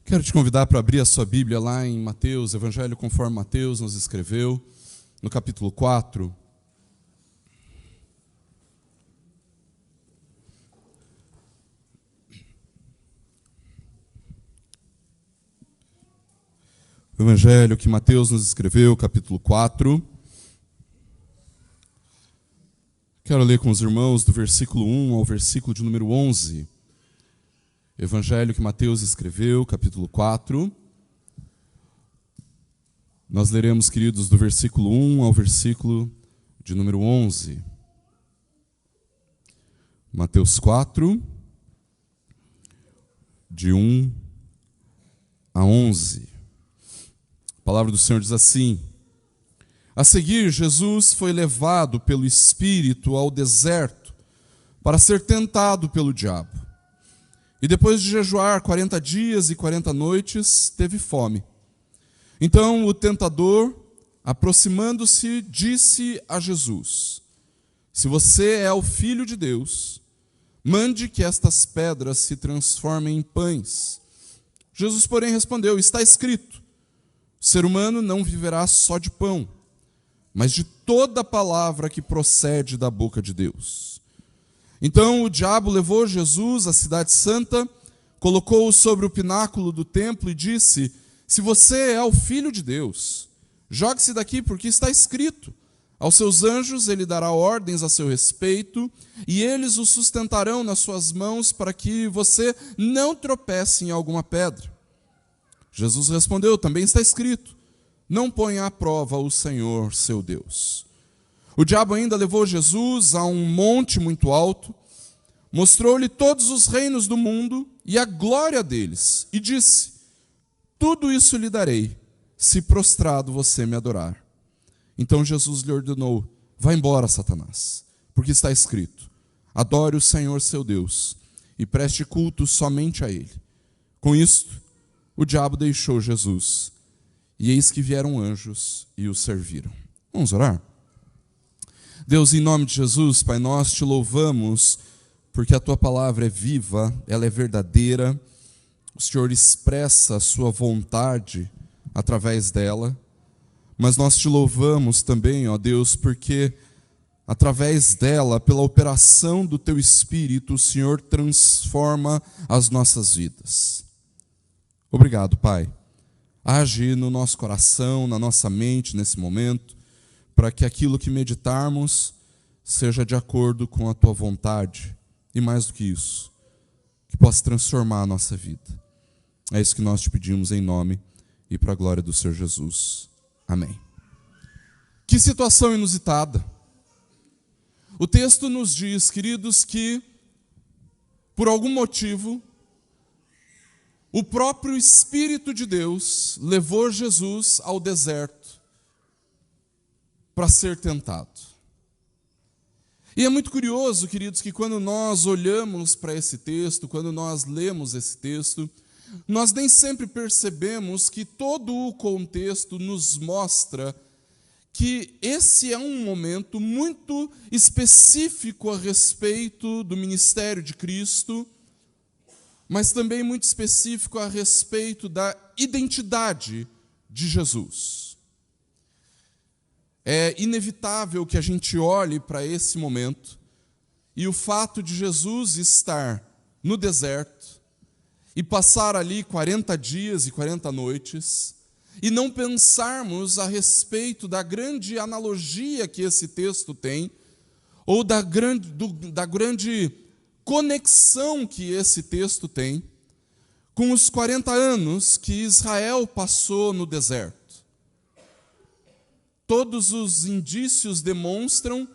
Quero te convidar para abrir a sua Bíblia lá em Mateus, Evangelho conforme Mateus nos escreveu, no capítulo 4. O Evangelho que Mateus nos escreveu, capítulo 4. Quero ler com os irmãos do versículo 1 ao versículo de número 11. Evangelho que Mateus escreveu, capítulo 4. Nós leremos, queridos, do versículo 1 ao versículo de número 11. Mateus 4, de 1 a 11. A palavra do Senhor diz assim: A seguir, Jesus foi levado pelo Espírito ao deserto para ser tentado pelo diabo. E depois de jejuar 40 dias e 40 noites, teve fome. Então o tentador, aproximando-se, disse a Jesus: Se você é o Filho de Deus, mande que estas pedras se transformem em pães. Jesus, porém, respondeu: Está escrito, o ser humano não viverá só de pão, mas de toda palavra que procede da boca de Deus. Então o diabo levou Jesus à cidade santa, colocou-o sobre o pináculo do templo e disse: Se você é o Filho de Deus, jogue-se daqui, porque está escrito: Aos seus anjos ele dará ordens a seu respeito, e eles o sustentarão nas suas mãos para que você não tropece em alguma pedra. Jesus respondeu: Também está escrito: Não ponha à prova o Senhor, seu Deus. O diabo ainda levou Jesus a um monte muito alto, mostrou-lhe todos os reinos do mundo e a glória deles, e disse: Tudo isso lhe darei, se prostrado você me adorar. Então Jesus lhe ordenou: Vá embora, Satanás, porque está escrito: Adore o Senhor, seu Deus, e preste culto somente a Ele. Com isto, o diabo deixou Jesus, e eis que vieram anjos e o serviram. Vamos orar? Deus, em nome de Jesus, Pai, nós te louvamos, porque a Tua palavra é viva, ela é verdadeira, o Senhor expressa a Sua vontade através dela, mas nós te louvamos também, ó Deus, porque através dela, pela operação do Teu Espírito, o Senhor transforma as nossas vidas. Obrigado, Pai. Age no nosso coração, na nossa mente nesse momento, para que aquilo que meditarmos seja de acordo com a Tua vontade, e mais do que isso, que possa transformar a nossa vida. É isso que nós te pedimos em nome e para a glória do Senhor Jesus. Amém. Que situação inusitada. O texto nos diz, queridos, que por algum motivo o próprio Espírito de Deus levou Jesus ao deserto para ser tentado. E é muito curioso, queridos, que quando nós olhamos para esse texto, quando nós lemos esse texto, nós nem sempre percebemos que todo o contexto nos mostra que esse é um momento muito específico a respeito do ministério de Cristo, mas também muito específico a respeito da identidade de Jesus. É inevitável que a gente olhe para esse momento e o fato de Jesus estar no deserto e passar ali 40 dias e 40 noites e não pensarmos a respeito da grande analogia que esse texto tem ou da grande conexão que esse texto tem com os 40 anos que Israel passou no deserto. Todos os indícios demonstram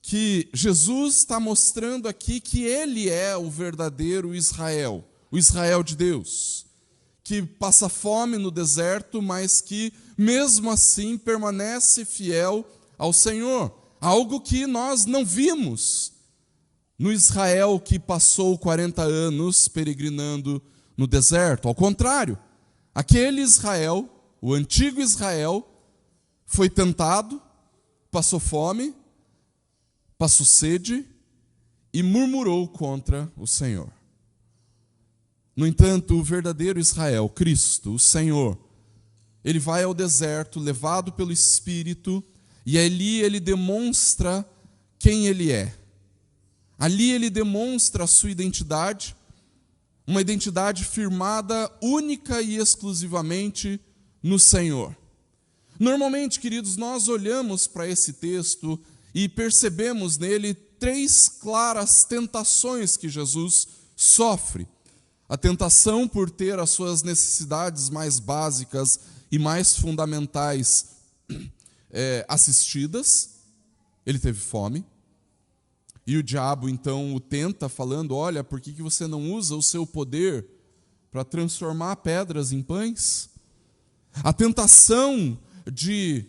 que Jesus está mostrando aqui que Ele é o verdadeiro Israel, o Israel de Deus, que passa fome no deserto, mas que mesmo assim permanece fiel ao Senhor, algo que nós não vimos no Israel que passou 40 anos peregrinando no deserto. Ao contrário, aquele Israel, o antigo Israel, foi tentado, passou fome, passou sede e murmurou contra o Senhor. No entanto, o verdadeiro Israel, Cristo, o Senhor, ele vai ao deserto, levado pelo Espírito, e ali ele demonstra quem ele é. Ali ele demonstra a sua identidade, uma identidade firmada única e exclusivamente no Senhor. Normalmente, queridos, nós olhamos para esse texto e percebemos nele 3 claras tentações que Jesus sofre. A tentação por ter as suas necessidades mais básicas e mais fundamentais assistidas. Ele teve fome. E o diabo, então, o tenta, falando, olha, por que você não usa o seu poder para transformar pedras em pães? A tentação de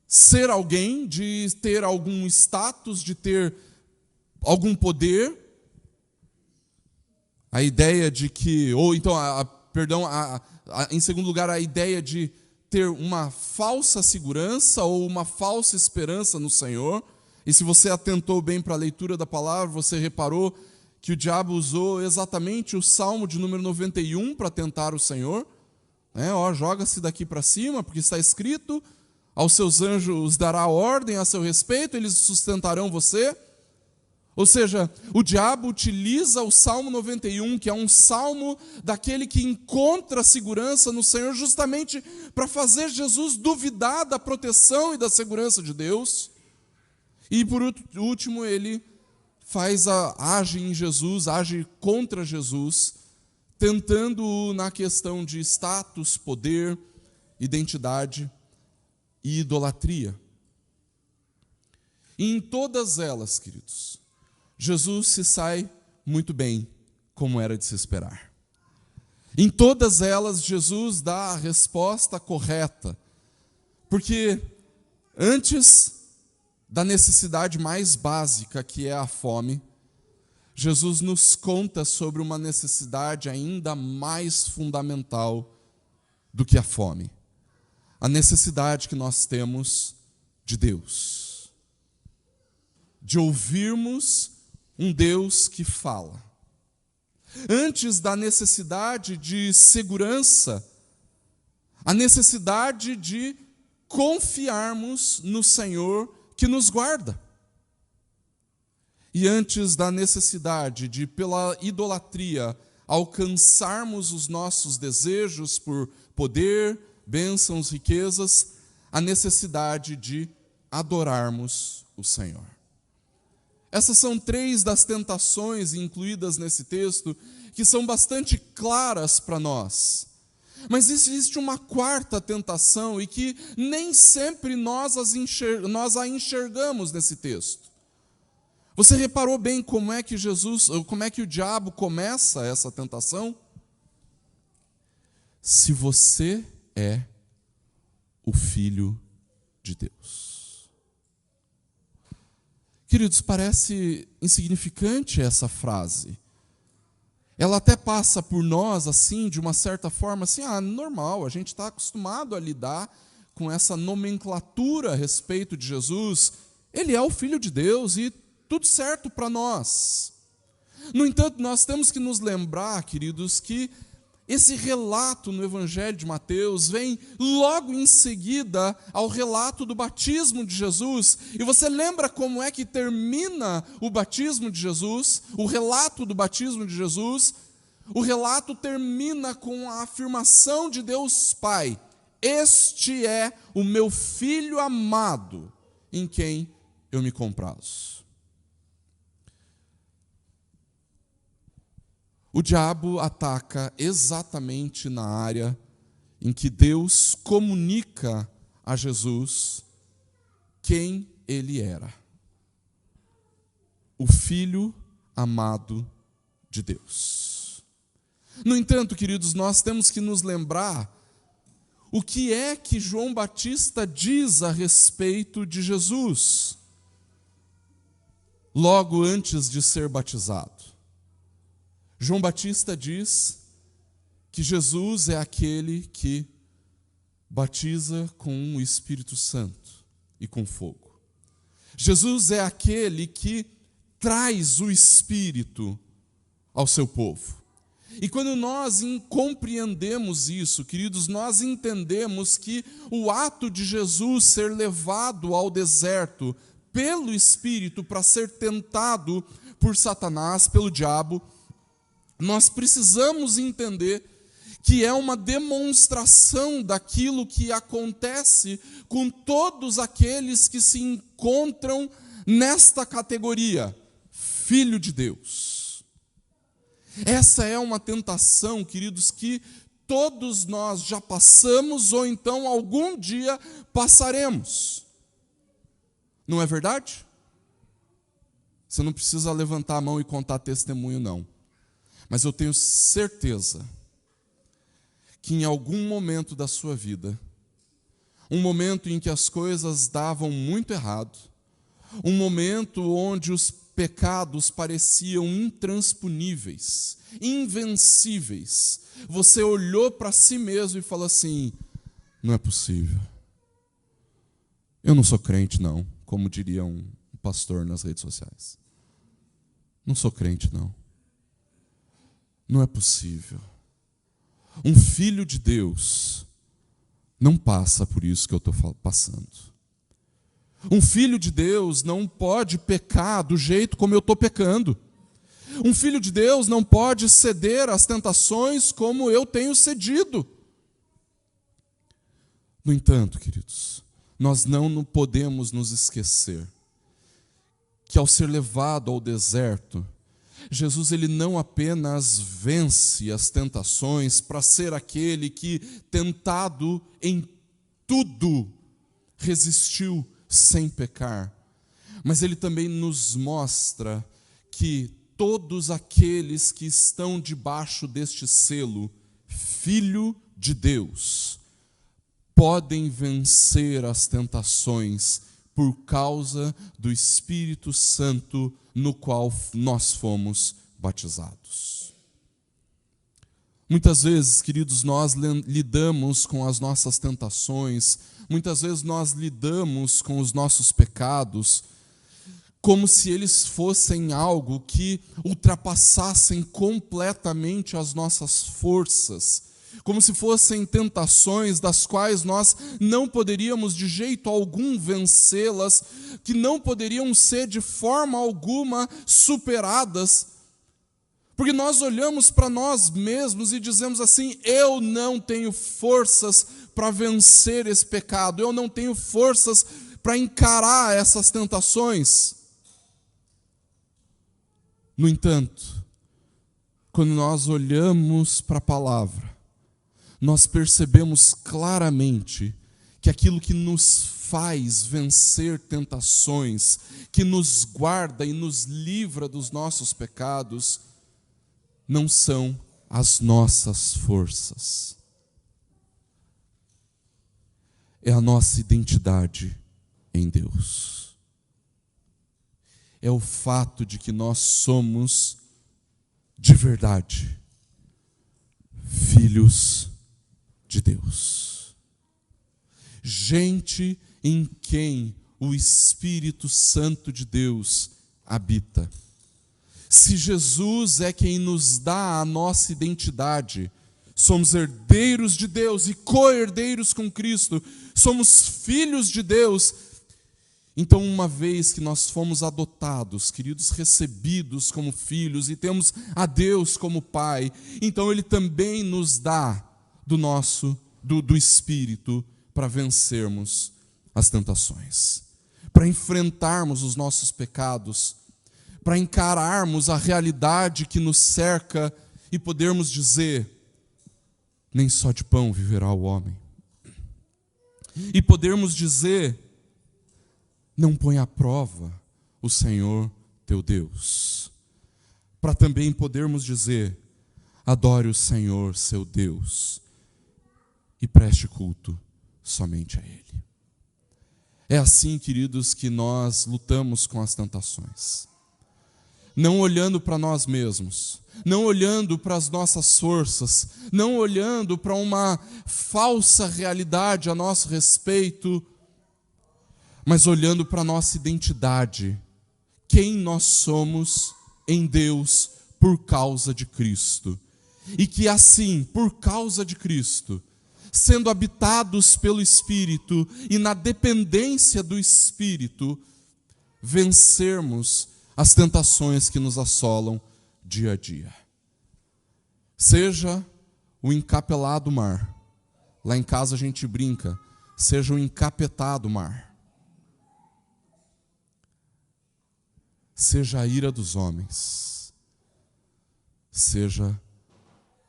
ser alguém, de ter algum status, de ter algum poder. A ideia de que, ou então, em segundo lugar, a ideia de ter uma falsa segurança ou uma falsa esperança no Senhor. E se você atentou bem para a leitura da palavra, você reparou que o diabo usou exatamente o Salmo de número 91 para tentar o Senhor. Joga-se daqui para cima, porque está escrito, aos seus anjos dará ordem a seu respeito, eles sustentarão você. Ou seja, o diabo utiliza o Salmo 91, que é um salmo daquele que encontra segurança no Senhor, justamente para fazer Jesus duvidar da proteção e da segurança de Deus. E por último, ele age em Jesus, age contra Jesus, tentando-o na questão de status, poder, identidade e idolatria. E em todas elas, queridos, Jesus se sai muito bem, como era de se esperar. Em todas elas, Jesus dá a resposta correta, porque antes da necessidade mais básica, que é a fome, Jesus nos conta sobre uma necessidade ainda mais fundamental do que a fome. A necessidade que nós temos de Deus. De ouvirmos um Deus que fala. Antes da necessidade de segurança, a necessidade de confiarmos no Senhor que nos guarda. E antes da necessidade de, pela idolatria, alcançarmos os nossos desejos por poder, bênçãos, riquezas, a necessidade de adorarmos o Senhor. Essas são 3 das tentações incluídas nesse texto, que são bastante claras para nós. Mas existe uma 4ª tentação e que nem sempre nós a enxergamos nesse texto. Você reparou bem como é que o diabo começa essa tentação? Se você é o Filho de Deus. Queridos, parece insignificante essa frase. Ela até passa por nós, assim, de uma certa forma, assim, normal, a gente está acostumado a lidar com essa nomenclatura a respeito de Jesus. Ele é o Filho de Deus e tudo certo para nós. No entanto, nós temos que nos lembrar, queridos, que esse relato no Evangelho de Mateus vem logo em seguida ao relato do batismo de Jesus. E você lembra como é que termina o batismo de Jesus? O relato do batismo de Jesus? O relato termina com a afirmação de Deus Pai: este é o meu Filho amado, em quem eu me comprazo. O diabo ataca exatamente na área em que Deus comunica a Jesus quem ele era. O Filho amado de Deus. No entanto, queridos, nós temos que nos lembrar o que é que João Batista diz a respeito de Jesus, logo antes de ser batizado. João Batista diz que Jesus é aquele que batiza com o Espírito Santo e com fogo. Jesus é aquele que traz o Espírito ao seu povo. E quando nós compreendemos isso, queridos, nós entendemos que o ato de Jesus ser levado ao deserto pelo Espírito para ser tentado por Satanás, pelo diabo, nós precisamos entender que é uma demonstração daquilo que acontece com todos aqueles que se encontram nesta categoria, filho de Deus. Essa é uma tentação, queridos, que todos nós já passamos ou então algum dia passaremos. Não é verdade? Você não precisa levantar a mão e contar testemunho, não. Mas eu tenho certeza que em algum momento da sua vida, um momento em que as coisas davam muito errado, um momento onde os pecados pareciam intransponíveis, invencíveis, você olhou para si mesmo e falou assim: não é possível. Eu não sou crente, não, como diria um pastor nas redes sociais. Não sou crente, não. Não é possível. Um filho de Deus não passa por isso que eu estou passando. Um filho de Deus não pode pecar do jeito como eu estou pecando. Um filho de Deus não pode ceder às tentações como eu tenho cedido. No entanto, queridos, nós não podemos nos esquecer que ao ser levado ao deserto, Jesus ele não apenas vence as tentações para ser aquele que, tentado em tudo, resistiu sem pecar, mas ele também nos mostra que todos aqueles que estão debaixo deste selo, Filho de Deus, podem vencer as tentações por causa do Espírito Santo no qual nós fomos batizados. Muitas vezes, queridos, nós lidamos com as nossas tentações, muitas vezes nós lidamos com os nossos pecados como se eles fossem algo que ultrapassassem completamente as nossas forças, como se fossem tentações das quais nós não poderíamos de jeito algum vencê-las, que não poderiam ser de forma alguma superadas, porque nós olhamos para nós mesmos e dizemos assim: eu não tenho forças para vencer esse pecado, eu não tenho forças para encarar essas tentações. No entanto, quando nós olhamos para a palavra, nós percebemos claramente que aquilo que nos faz vencer tentações, que nos guarda e nos livra dos nossos pecados, não são as nossas forças. É a nossa identidade em Deus. É o fato de que nós somos, de verdade, filhos de Deus. Gente em quem o Espírito Santo de Deus habita. Se Jesus é quem nos dá a nossa identidade, somos herdeiros de Deus e co-herdeiros com Cristo, somos filhos de Deus. Então, uma vez que nós fomos adotados, queridos, recebidos como filhos e temos a Deus como Pai, então Ele também nos dá do Espírito para vencermos as tentações, para enfrentarmos os nossos pecados, para encararmos a realidade que nos cerca e podermos dizer: nem só de pão viverá o homem. E podermos dizer: não põe à prova o Senhor teu Deus. Para também podermos dizer: adore o Senhor seu Deus e preste culto somente a Ele. É assim, queridos, que nós lutamos com as tentações. Não olhando para nós mesmos, não olhando para as nossas forças, não olhando para uma falsa realidade a nosso respeito, mas olhando para a nossa identidade, quem nós somos em Deus por causa de Cristo. E que assim, por causa de Cristo, sendo habitados pelo Espírito e na dependência do Espírito, vencermos as tentações que nos assolam dia a dia. Seja o encapelado mar, lá em casa a gente brinca, seja o encapetado mar, seja a ira dos homens, seja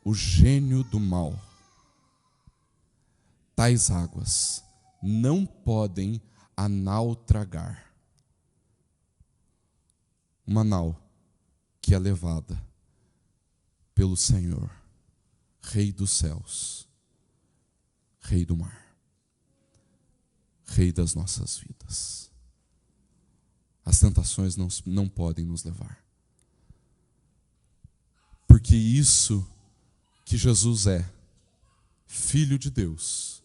o gênio do mal, tais águas não podem a nau tragar. Uma nau que é levada pelo Senhor, Rei dos céus, Rei do mar, Rei das nossas vidas. As tentações não podem nos levar. Porque isso que Jesus é, Filho de Deus,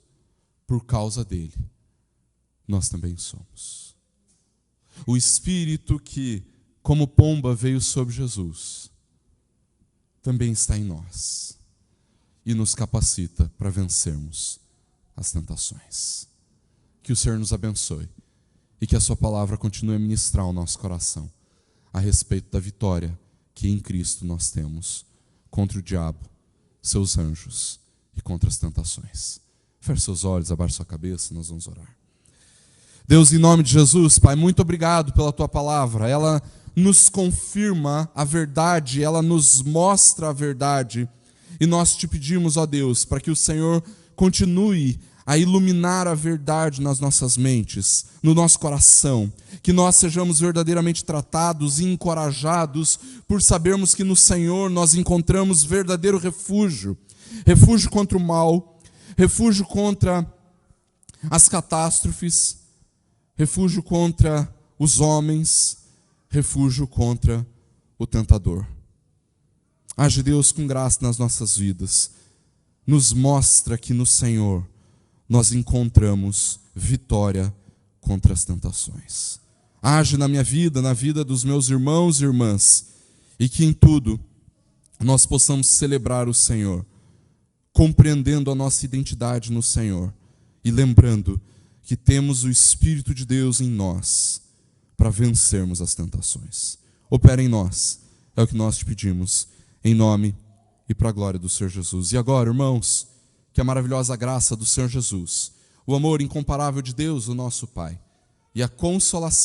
por causa dele, nós também somos. O Espírito que, como pomba, veio sobre Jesus, também está em nós e nos capacita para vencermos as tentações. Que o Senhor nos abençoe e que a sua palavra continue a ministrar ao nosso coração a respeito da vitória que em Cristo nós temos contra o diabo, seus anjos e contra as tentações. Feche seus olhos, abaixe sua cabeça, nós vamos orar. Deus, em nome de Jesus, Pai, muito obrigado pela tua palavra. Ela nos confirma a verdade, ela nos mostra a verdade. E nós te pedimos, ó Deus, para que o Senhor continue a iluminar a verdade nas nossas mentes, no nosso coração, que nós sejamos verdadeiramente tratados e encorajados por sabermos que no Senhor nós encontramos verdadeiro refúgio, refúgio contra o mal, refúgio contra as catástrofes, refúgio contra os homens, refúgio contra o tentador. Age, Deus, com graça nas nossas vidas. Nos mostra que no Senhor nós encontramos vitória contra as tentações. Age na minha vida, na vida dos meus irmãos e irmãs, e que em tudo nós possamos celebrar o Senhor, compreendendo a nossa identidade no Senhor e lembrando que temos o Espírito de Deus em nós para vencermos as tentações. Opera em nós, é o que nós te pedimos, em nome e para a glória do Senhor Jesus. E agora, irmãos, que a maravilhosa graça do Senhor Jesus, o amor incomparável de Deus, o nosso Pai, e a consolação